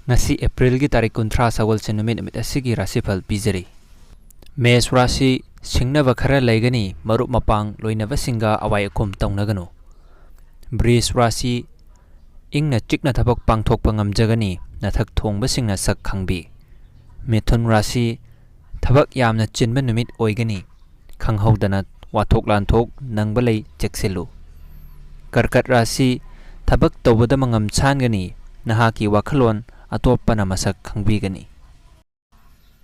ngasi April gi tarik 30 sagol chen numit asigi rasifal pizari. Mes Rashi singnaba khara laigani marup mapang loinaba singa awai akum taunaganu. Bris Rashi ingna chikna thabak pangthokpa ngamjagani nathak thongba singna sak khangbi. Mithun Rashi thabak yamna chinba numit oigani khanghaudana wathok lanthok nangbalai cheksilu. Karkat Rashi thabak tawbada mangam changani nahaki wakhalon atopana masak khangbigani.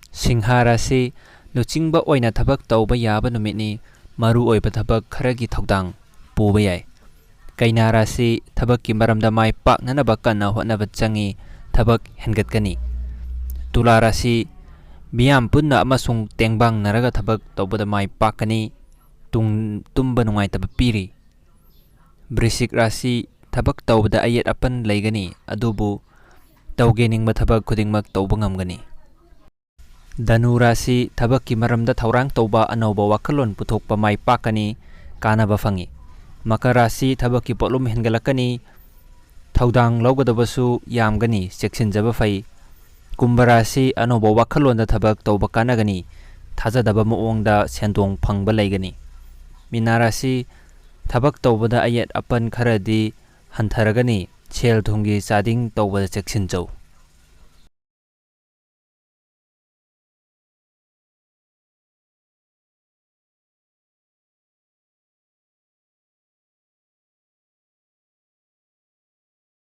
Singha Rashi luchingba oina thabak tawba yaba numitni maru oiba thabak kharagi thokdang puba yai. Kaina Rashi thabak ki maramda mai paknanaba kanna hotnaba changi thabak hengatkani. Tula Rashi miyam punna amasung tengbang naraga thabak tawbada mai pakani tumba nungai taba piri. Brisik Rashi thabak tawbada ayat apan laigani adubu tawgening mathabak khudingmak tawba ngamgani. Danu Rashi thabak ki maramda thaurang tawba anawba wakalon puthokpa mai pakani kanaba fangi. Makar Rashi thabak ki potlum hengalakani thaudang lawgadabasu yamgani cheksinjaba fai. Kumbha Rashi anawba wakalonda thabak tawba kanagani thajadaba muongda sendong phangba laigani. Mina Rashi thabak tawbada ayat apan kharadi hantaragani sel thungi chading tawbada cheksinjau.